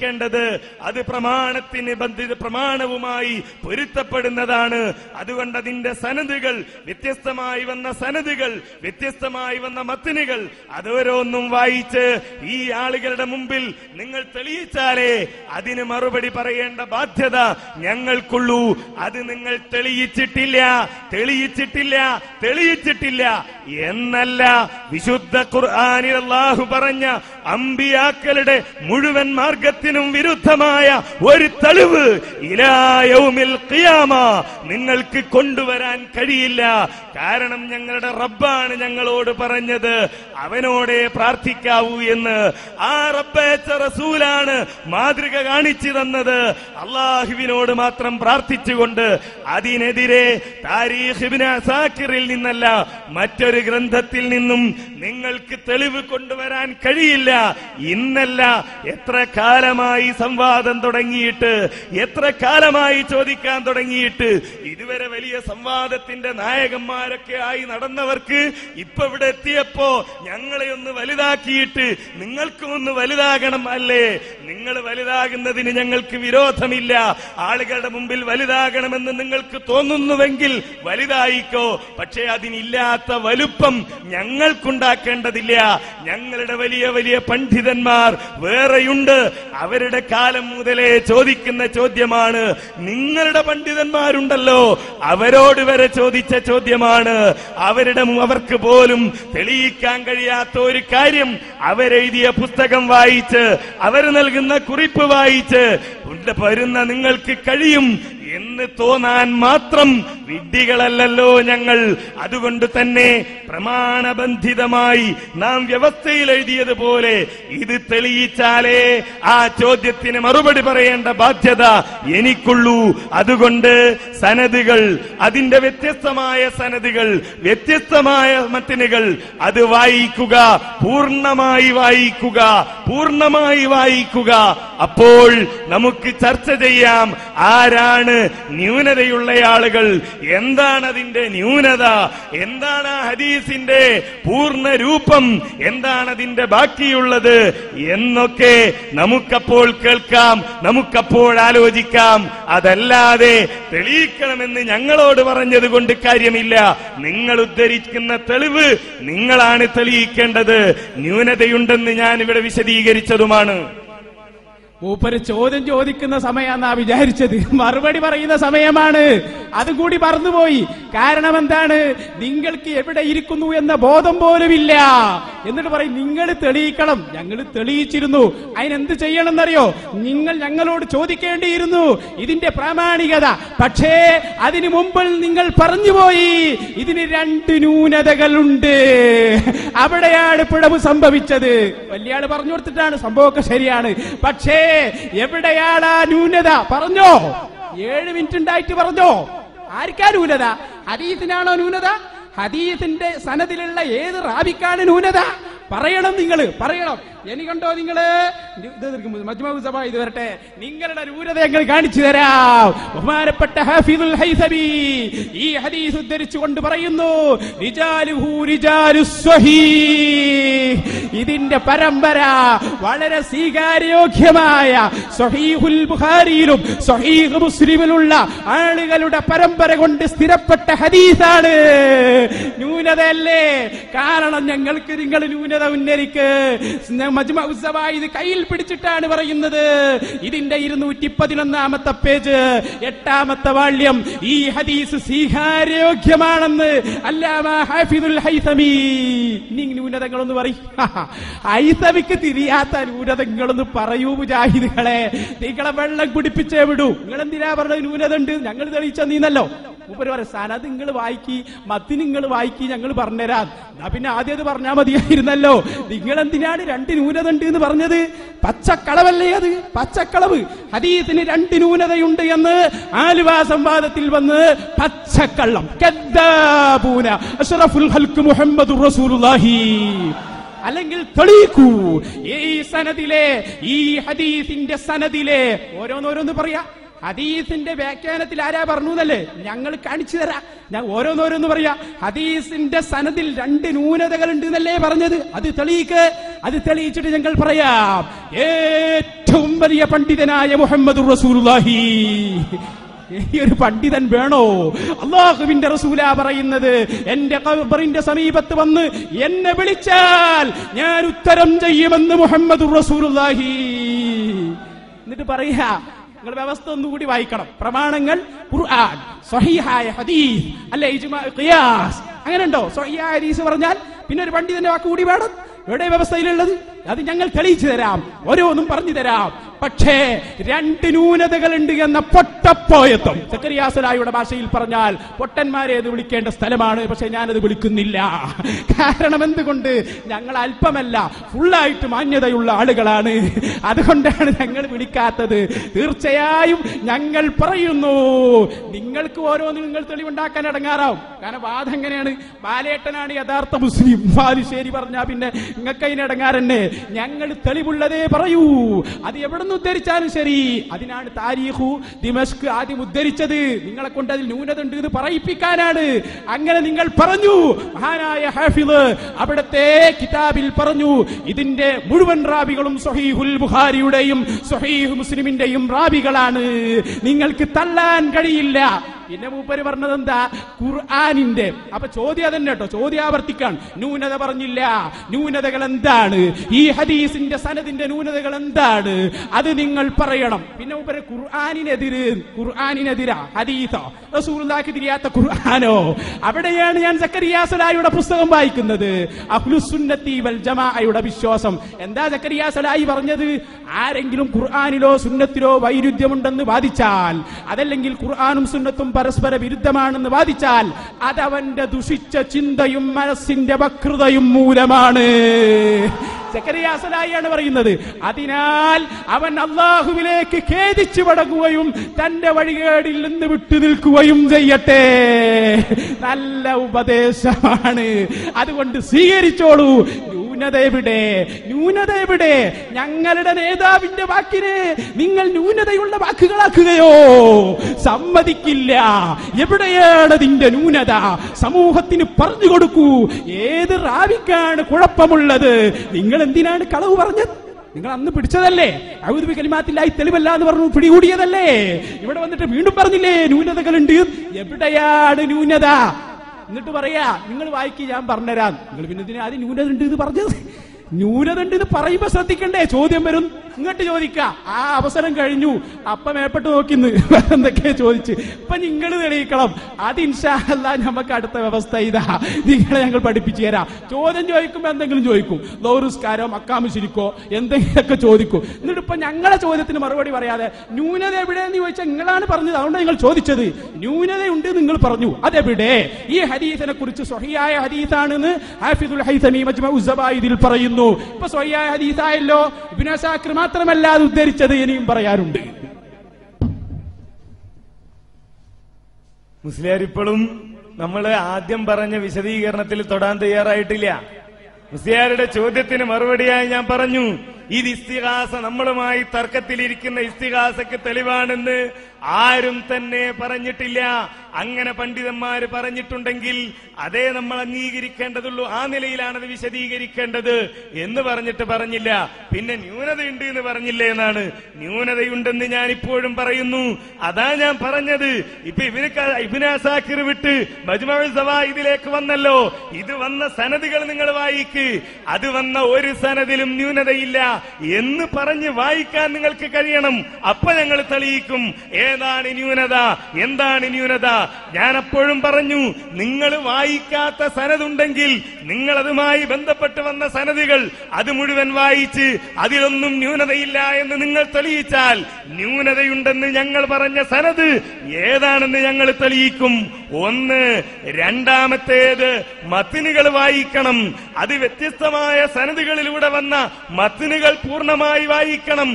തെളിയിക്കേണ്ടത് അത് പ്രമാണവുമായി പൊരുത്തപ്പെടുന്നതാണ്. അതുകൊണ്ട് അതിന്റെ സനദുകൾ വ്യത്യസ്തമായി വന്ന വ്യത്യസ്തമായി വന്ന മത്നുകൾ അതോരോന്നും വായിച്ച് ഈ ആളുകളുടെ മുമ്പിൽ നിങ്ങൾ തെളിയിച്ചാലേ അതിന് മറുപടി പറയേണ്ട ബാധ്യത ഞങ്ങൾക്കുള്ളൂ. അത് നിങ്ങൾ തെളിയിച്ചിട്ടില്ല എന്നല്ല വിശുദ്ധ ഖുർആനിൽ അല്ലാഹു പറഞ്ഞ അമ്പിയാക്കളുടെ മുഴുവൻ മാർഗത്തിനും വിരുദ്ധമായ ഒരു തെളിവ് ഇലാ യൗമിൽ ഖിയാമ നിങ്ങൾക്ക് കൊണ്ടുവരാൻ കഴിയില്ല. കാരണം ഞങ്ങളുടെ റബ്ബാണ് ഞങ്ങളോട് പറഞ്ഞത് അവനോടെ പ്രാർത്ഥിക്കാവൂ എന്ന്. ആ റബ്ബയച്ച റസൂലാണ് മാതൃക കാണിച്ചു തന്നത് അള്ളാഹുവിനോട് മാത്രം പ്രാർത്ഥിച്ചുകൊണ്ട്. അതിനെതിരെ താരീഖ് ഇബ്നു അസാക്കിറിൽ നിന്നല്ല മറ്റൊരു ഗ്രന്ഥത്തിൽ നിന്നും നിങ്ങൾക്ക് തെളിവ് കൊണ്ടുവരാൻ കഴിയില്ല. ഇന്നല്ല എത്ര കാലമായി സംവാദം തുടങ്ങിയിട്ട്, എത്ര കാലമായി ചോദിക്കാൻ തുടങ്ങിയിട്ട്, ഇതുവരെ വലിയ സംവാദത്തിന്റെ നായകന്മാരൊക്കെ ആയി നടന്നവർക്ക് ഇപ്പൊ ഇവിടെ എത്തിയപ്പോ ഞങ്ങളെ ഒന്ന് വലുതാക്കിയിട്ട് നിങ്ങൾക്കും ഒന്ന് വലുതാകണം അല്ലേ? നിങ്ങൾ വലുതാകുന്നതിന് ഞങ്ങൾക്ക് വിരോധമില്ല. ആളുകളുടെ മുമ്പിൽ വലുതാകണമെന്ന് നിങ്ങൾക്ക് തോന്നുന്നുവെങ്കിൽ വലുതായിക്കോ. പക്ഷേ അതിനില്ലാത്ത വലുപ്പം ഞങ്ങൾക്കുണ്ടാക്കേണ്ടതില്ല. ഞങ്ങളുടെ വലിയ വലിയ പണ്ഡിതന്മാർ വേറെയുണ്ട്. അവരുടെ കാലം മുതലേ ചോദിക്കുന്ന ചോദ്യമാണ്. നിങ്ങളുടെ പണ്ഡിതന്മാരുണ്ടല്ലോ, അവരോട് വരെ ചോദിച്ച ചോദ്യമാണ്. അവർക്ക് പോലും തെളിയിക്കാൻ കഴിയാത്ത ഒരു കാര്യം അവരെഴുതിയ പുസ്തകം വായിച്ച്, അവർ നൽകുന്ന കുറിപ്പ് വായിച്ച് വരുന്ന നിങ്ങൾക്ക് കഴിയും എന്ന് തോന്നാൻ മാത്രം വിഡ്ഢികളല്ലല്ലോ ഞങ്ങൾ. അതുകൊണ്ട് തന്നെ പ്രമാണബന്ധിതമായി നാം വ്യവസ്ഥയിൽ എഴുതിയതുപോലെ ഇത് തെളിയിച്ചാലേ ആ ചോദ്യത്തിന് മറുപടി പറയേണ്ട ബാധ്യത എനിക്കുള്ളൂ. അതുകൊണ്ട് സനദുകൾ, അതിന്റെ വ്യത്യസ്തമായ സനദുകൾ, വ്യത്യസ്തമായ മത്നുകൾ അത് വായിക്കുക, പൂർണ്ണമായി വായിക്കുക. അപ്പോൾ നമുക്ക് ചർച്ച ചെയ്യാം ആരാണ് ന്യൂനതയുള്ള ആളുകൾ, എന്താണ് അതിന്റെ ന്യൂനത, എന്താണ് ആ ഹദീസിന്റെ പൂർണ്ണ രൂപം, എന്താണ് അതിന്റെ ബാക്കിയുള്ളത് എന്നൊക്കെ നമുക്കപ്പോൾ കേൾക്കാം, നമുക്കപ്പോൾ ആലോചിക്കാം. അതല്ലാതെ തെളിയിക്കണമെന്ന് ഞങ്ങളോട് പറഞ്ഞത് കൊണ്ട് കാര്യമില്ല. നിങ്ങൾ ഉദ്ധരിക്കുന്ന തെളിവ് നിങ്ങളാണ് തെളിയിക്കേണ്ടത്. ന്യൂനതയുണ്ടെന്ന് ഞാൻ ഇവിടെ വിശദീകരിച്ചതുമാണ്. മൂപ്പര് ചോദ്യം ചോദിക്കുന്ന സമയമാണെന്നാ വിചാരിച്ചത്, മറുപടി പറയുന്ന സമയമാണ്. അതുകൂടി മറന്നുപോയി. കാരണം എന്താണ്? നിങ്ങൾക്ക് എവിടെ ഇരിക്കുന്നു എന്ന ബോധം പോലുമില്ല. എന്നിട്ട് പറയും നിങ്ങൾ തെളിയിക്കണം. ഞങ്ങൾ തെളിയിച്ചിരുന്നു. അതിനെന്ത് ചെയ്യണമെന്നറിയോ? നിങ്ങൾ ഞങ്ങളോട് ചോദിക്കേണ്ടിയിരുന്നു ഇതിന്റെ പ്രാമാണികത. പക്ഷേ അതിനു മുമ്പിൽ നിങ്ങൾ പറഞ്ഞുപോയി ഇതിന് 2 ന്യൂനതകളുണ്ട്. അവിടെയാണ് പിഴവ് സംഭവിച്ചത്. വലിയ ആള് പറഞ്ഞു കൊടുത്തിട്ടാണ്, സംഭവമൊക്കെ ശരിയാണ്. പക്ഷേ എവിടെയാണ് ആ ന്യൂനത? പറഞ്ഞോ. 7 മിനിറ്റ് ഉണ്ടായിട്ട് പറഞ്ഞോ. ആർക്കാ ന്യൂനത? ഹദീസിനാണോ ന്യൂനത? ഹദീസിന്റെ സനദിലുള്ള ഏത് റാവിക്കാണ് ന്യൂനത? പറയണം, നിങ്ങൾ പറയണം. ഇനി കണ്ടോ നിങ്ങള് മജ്മഉ സബായിദ് വരട്ടെ, നിങ്ങളുടെ ന്യൂനത ഞങ്ങൾ കാണിച്ചു തരാം. ബഹുമാനപ്പെട്ട ഹാഫിദുൽ ഹൈസമി ഈ ഹദീസ് ഉദ്ധരിച്ചുകൊണ്ട് പറയുന്നു, റിജാലുഹു റിജാലുസ് സ്വഹീഹ്. ഇതിന്റെ പരമ്പര വളരെ സ്വീകാര്യോഗ്യമായ സ്വഹീഹുൽ ബുഖാരിയിലും സ്വഹീഹ് മുസ്ലിമിലുള്ള ആളുകളുടെ പരമ്പര കൊണ്ട് സ്ഥിരപ്പെട്ട ഹദീസാണ്. ന്യൂനതയല്ലേ? കാരണം ഞങ്ങൾക്ക് നിങ്ങൾ ന്യൂനത ഉന്നരിക്ക്. മജ്മഉ സബായിദ് കയ്യിൽ പിടിച്ചിട്ടാണ് പറയുന്നത്. ഇതിന്റെ 211-ാമത്തെ പേജ്, 8-ാമത്തെ വാള്യം. ഈ ഹദീസ് സ്വീകാര്യോഗ്യമാണെന്ന് അല്ലാമ ഹാഫിദുൽ ഹൈസമി. ന്യൂനതകളൊന്ന് പറയും. ഹൈസമിക്ക് തിരിയാത്ത ന്യൂനതകളൊന്ന് പറയൂ മുജാഹിദുകളെ. നിങ്ങളെ വെള്ളം കുടിപ്പിച്ചേ വിടൂ. നിങ്ങൾ എന്തിനാ പറഞ്ഞത് ന്യൂനത ഉണ്ട്? ഞങ്ങൾ തെളിയിച്ച നീന്നല്ലോ. മൂപ്പര് പറയും സനദ് നിങ്ങൾ വായിക്കി, മത്തിന് നിങ്ങൾ വായിക്കി, ഞങ്ങൾ പറഞ്ഞുതരാം. പിന്നെ ആദ്യം അത് പറഞ്ഞാൽ മതിയായിരുന്നല്ലോ. നിങ്ങൾ എന്തിനാണ് 2 ന്യൂനത ഉണ്ട് എന്ന് പറഞ്ഞത്? പച്ചക്കളവല്ലേ അത്? പച്ചക്കളവ്. ഹദീസിന് 2 ന്യൂനതയുണ്ട് എന്ന് ആലുവ സംവാദത്തിൽ വന്ന് പച്ചക്കള്ളം. കദ്ദാബൂന അഷ്റഫുൽ ഖൽഖ് മുഹമ്മദുർ റസൂലുള്ളാഹി. അല്ലെങ്കിൽ തെളിയിക്കൂ ഈ സനദിലെ, ഈ ഹദീസിന്റെ സനദിലെ ഓരോന്നോരോന്ന് പറയാ. ഹദീസിന്റെ വ്യാഖ്യാനത്തിൽ ആരാ പറഞ്ഞു എന്നല്ലേ? ഞങ്ങൾ കാണിച്ചു തരാം. ഞാൻ ഓരോന്നോരോന്ന് പറയാ. ഹദീസിന്റെ സനദിൽ 2 ന്യൂനതകൾ ഉണ്ട് എന്നല്ലേ പറഞ്ഞത്? അത് തെളിയിക്ക്. അത് തെളിയിച്ചിട്ട് ഞങ്ങൾ പറയാം. ഏറ്റവും ഏറ്റവും വലിയ പണ്ഡിതനായ മുഹമ്മദുർ റസൂലുള്ളാഹി. ഈ ഒരു പണ്ഡിതൻ വേണോ? അല്ലാഹുവിന്റെ റസൂലാ പറയുന്നത്, എന്റെ ഖബറിന്റെ സമീപത്ത് വന്ന് എന്നെ വിളിച്ചാൽ ഞാൻ ഉത്തരം ചെയ്യുമെന്ന് മുഹമ്മദുർ റസൂലുള്ളാഹി. എന്നിട്ട് പറയാ, നിങ്ങൾ വ്യവസ്ഥ ഒന്നുകൂടി വായിക്കണം. പ്രമാണങ്ങൾ ഖുർആൻ, സ്വഹീഹായ ഹദീസ്, അല്ലെ ഇജ്മാ, ഖിയാസ്. അങ്ങനെ ഉണ്ടോ? സ്വഹീഹായ ഹദീസ് പറഞ്ഞാൽ പിന്നെ ഒരു പണ്ഡിതന്റെ വാക്ക് കൂടി വേണം. എവിടെ വ്യവസ്ഥയിലുള്ളത്? അത് ഞങ്ങൾ തെളിയിച്ചു തരാം, ഓരോന്നും പറഞ്ഞു തരാം. പക്ഷേ രണ്ട് ന്യൂനതകളുണ്ട് എന്ന പൊട്ടപ്പോയത്വം. സക്കറിയാ സലാഹിയുടെ ഭാഷയിൽ പറഞ്ഞാൽ പൊട്ടന്മാരെ അത് വിളിക്കേണ്ട സ്ഥലമാണ്. പക്ഷെ ഞാനത് വിളിക്കുന്നില്ല. കാരണം എന്തുകൊണ്ട്? ഞങ്ങൾ അല്പമല്ല, ഫുള്ളായിട്ട് മാന്യതയുള്ള ആളുകളാണ്. അതുകൊണ്ടാണ് ഞങ്ങൾ വിളിക്കാത്തത്. തീർച്ചയായും ഞങ്ങൾ പറയുന്നു, നിങ്ങൾക്ക് ഓരോന്നും നിങ്ങൾ തെളിവുണ്ടാക്കാൻ ഇടങ്ങാറാവും. കാരണം വാദം എങ്ങനെയാണ്? ബാലേട്ടനാണ് യഥാർത്ഥ മുസ്ലിം, ബാലുശ്ശേരി പറഞ്ഞാ പിന്നെ നിങ്ങൾക്ക് അതിന് ഇടങ്ങാറന്നെ. ഞങ്ങൾ തെളിവുള്ളതേ പറയൂ. അത് എവിടെ ഉദ്ധരിച്ചാലും ശരി. അതിനാണ് താരീഖു ദിമഷ്ക് ആദ്യം ഉദ്ധരിച്ചത്. നിങ്ങളെ കൊണ്ട് അതിൽ ന്യൂനത ഉണ്ട് എന്ന് പറയിപ്പിക്കാനാണ്. അങ്ങനെ നിങ്ങൾ പറഞ്ഞു. മഹാനായ ഹാഫിള് അവിടത്തെ കിതാബിൽ പറഞ്ഞു, ഇതിന്റെ മുഴുവൻ റാവികളും സ്വഹീഹുൽ ബുഖാരിയുടെയും സ്വഹീഹ് മുസ്ലിമിന്റെയും റാവികളാണ്, നിങ്ങൾക്ക് തള്ളാൻ കഴിയില്ല. പിന്നെ മൂപ്പര് പറഞ്ഞത് എന്താ? ഖുർആനിന്റെ. അപ്പൊ ചോദ്യം അതന്നെ കേട്ടോ, ചോദ്യം ആവർത്തിക്കാൻ. ന്യൂനത പറഞ്ഞില്ല. ന്യൂനതകൾ എന്താണ്? ഈ ഹദീസിന്റെ സനദിന്റെ ന്യൂനതകൾ എന്താണ്? അത് നിങ്ങൾ പറയണം. പിന്നെ മൂപ്പര് ഖുർആനിനെതിരാ ഹദീസോ റസൂലുള്ളാഹിക്ക് തിരിയാത്ത ഖുർആനോ? അവിടെയാണ് ഞാൻ സക്കറിയാ സലാഹിയുടെ പുസ്തകം വായിക്കുന്നത്. അഹ്ലുസുന്നത്തി വൽ ജമാഅയുടെ വിശ്വാസം. എന്താ സക്കറിയാ സലാഹി പറഞ്ഞത്? ആരെങ്കിലും ഖുർആനിലോ സുന്നത്തിലോ വൈരുദ്ധ്യമുണ്ടെന്ന് വാദിച്ചാൽ, അതല്ലെങ്കിൽ ഖുർആനും സുന്നത്തും പരസ്പര വിരുദ്ധമാണെന്ന് വാദിച്ചാൽ, അതവന്റെ ദുഷിച്ച ചിന്തയും മനസ്സിന്റെ വക്രതയും മൂലമാണ്. സക്കറിയാ സലാഹിയാണ് പറയുന്നത്. അതിനാൽ അവൻ അല്ലാഹുവിലേക്ക് ഖേദിച്ചു മടങ്ങുകയും തന്റെ വഴികേടിൽ നിന്ന് വിട്ടു നിൽക്കുകയും ചെയ്യട്ടെ. നല്ല ഉപദേശമാണ്. അതുകൊണ്ട് സ്വീകരിച്ചോളൂ. ന്യൂനത എവിടെ? ന്യൂനത എവിടെ? ഞങ്ങളുടെ നേതാവിന്റെ വാക്കിനെ നിങ്ങൾ ന്യൂനതയുള്ള വാക്കുകളാക്കുകയോ? സമ്മതിക്കില്ല. എവിടെയാണ് അതിന്റെ ന്യൂനത? സമൂഹത്തിന് പറഞ്ഞു കൊടുക്കൂ. ഏത് റാവിക്കാണ് കുഴപ്പമുള്ളത്? നിങ്ങൾ എന്തിനാണ് കളവ് പറഞ്ഞത്? നിങ്ങൾ അന്ന് പിടിച്ചതല്ലേ? ഔദു ബികലിമാത്തില്ലാഹി തെളിവല്ല എന്ന് പറഞ്ഞു പിടികൂടിയതല്ലേ? ഇവിടെ വന്നിട്ട് വീണ്ടും പറഞ്ഞില്ലേ ന്യൂനതകളുണ്ട്? എവിടെയാണ് ന്യൂനത? എന്നിട്ട് പറയാ, നിങ്ങൾ വായിക്കി, ഞാൻ പറഞ്ഞുതരാം. നിങ്ങൾ പിന്നെ ഇതിന് ആദ്യം ന്യൂനത ഉണ്ട് എന്ന് പറഞ്ഞത്? ന്യൂനത ഉണ്ട് എന്ന് പറയുമ്പോ ശ്രദ്ധിക്കണ്ടേ? ചോദ്യം വരും, ഇങ്ങോട്ട് ചോദിക്ക. ആ അവസരം കഴിഞ്ഞു. അപ്പം മേപ്പെട്ട് നോക്കിന്ന് എന്തൊക്കെയാ ചോദിച്ച്. ഇപ്പൊ നിങ്ങൾ തെളിയിക്കണം. അത് ഇൻഷാ അല്ലാഹ് നമുക്ക് അടുത്ത വ്യവസ്ഥ ഇതാ, നിങ്ങളെ ഞങ്ങൾ പഠിപ്പിച്ചു തരാം. ചോദ്യം ചോദിക്കുമ്പോ എന്തെങ്കിലും ചോദിക്കും, ദൗറുസ്കാരോ മക്കാമു ശരിക്കോ എന്തെങ്കിലുമൊക്കെ ചോദിക്കും. എന്നിട്ട് ഇപ്പൊ ഞങ്ങളെ ചോദ്യത്തിന് മറുപടി പറയാതെ ന്യൂനത എവിടെയെന്ന് ചോദിച്ചാൽ നിങ്ങളാണ് പറഞ്ഞത്, അതുകൊണ്ടാണ് നിങ്ങൾ ചോദിച്ചത്. ന്യൂനതയുണ്ട് നിങ്ങൾ പറഞ്ഞു, അതെവിടെ? ഈ ഹദീസിനെ കുറിച്ച് സ്വഹീഹായ ഹദീസാണെന്ന് ഹാഫിദുൽ ഹൈതമി മജ്മഉ സബായിദിൽ പറയുന്നു. ഇപ്പൊ സ്വഹീഹായ ഹദീസായല്ലോ. ഇബ്നു അസാക്കിർ മാത്രമല്ല അത് ഉദ്ധരിച്ചത്, ഇനിയും പറയാറുണ്ട്. മുസ്ലിയാർ ഇപ്പോഴും നമ്മൾ ആദ്യം പറഞ്ഞ വിശദീകരണത്തിൽ തൊടാൻ തയ്യാറായിട്ടില്ല. മുസ്ലിയാരുടെ ചോദ്യത്തിന് മറുപടിയായി ഞാൻ പറഞ്ഞു, ഇത് ഇസ്തിഗാസ, നമ്മളുമായി തർക്കത്തിലിരിക്കുന്ന ഇസ്തിഗാസക്ക് തെളിവാണെന്ന് ആരും തന്നെ പറഞ്ഞിട്ടില്ല. അങ്ങനെ പണ്ഡിതന്മാര് പറഞ്ഞിട്ടുണ്ടെങ്കിൽ അതേ നമ്മൾ അംഗീകരിക്കേണ്ടതുള്ളൂ. ആ നിലയിലാണത് വിശദീകരിക്കേണ്ടത് എന്ന് പറഞ്ഞിട്ട് പറഞ്ഞില്ല. പിന്നെ ന്യൂനതയുണ്ട് എന്ന് പറഞ്ഞില്ലേ എന്നാണ്. ന്യൂനതയുണ്ടെന്ന് ഞാൻ ഇപ്പോഴും പറയുന്നു. അതാ ഞാൻ പറഞ്ഞത്. ഇപ്പൊ ഇബ്നു അസാക്കിർ വിട്ട് മജ്മഉ സവായിദിലേക്ക് വന്നല്ലോ. ഇത് വന്ന സനദുകൾ നിങ്ങൾ വായിക്ക്. അത് വന്ന ഒരു സനദിലും ന്യൂനതയില്ല എന്ന് പറഞ്ഞ് വായിക്കാൻ നിങ്ങൾക്ക് കഴിയണം. അപ്പൊ ഞങ്ങൾ തെളിയിക്കും ഏതാണ് ന്യൂനത, എന്താണ് ന്യൂനത. ഞാൻ അപ്പോഴും പറഞ്ഞു, നിങ്ങൾ വായിക്കാത്ത സനദുണ്ടെങ്കിൽ നിങ്ങൾ അതുമായി ബന്ധപ്പെട്ട് വന്ന സനദുകൾ അത് മുഴുവൻ വായിച്ച് അതിലൊന്നും ന്യൂനതയില്ല എന്ന് നിങ്ങൾ തെളിയിച്ചാൽ, ന്യൂനതയുണ്ടെന്ന് ഞങ്ങൾ പറഞ്ഞ സനദ് ഏതാണെന്ന് ഞങ്ങൾ തെളിയിക്കും. ഒന്ന്. രണ്ടാമത്തേത്, മത്നുകൾ വായിക്കണം. അത് വ്യത്യസ്തമായ സനദുകളിലൂടെ വന്ന മത്നുകൾ പൂർണ്ണമായി വായിക്കണം.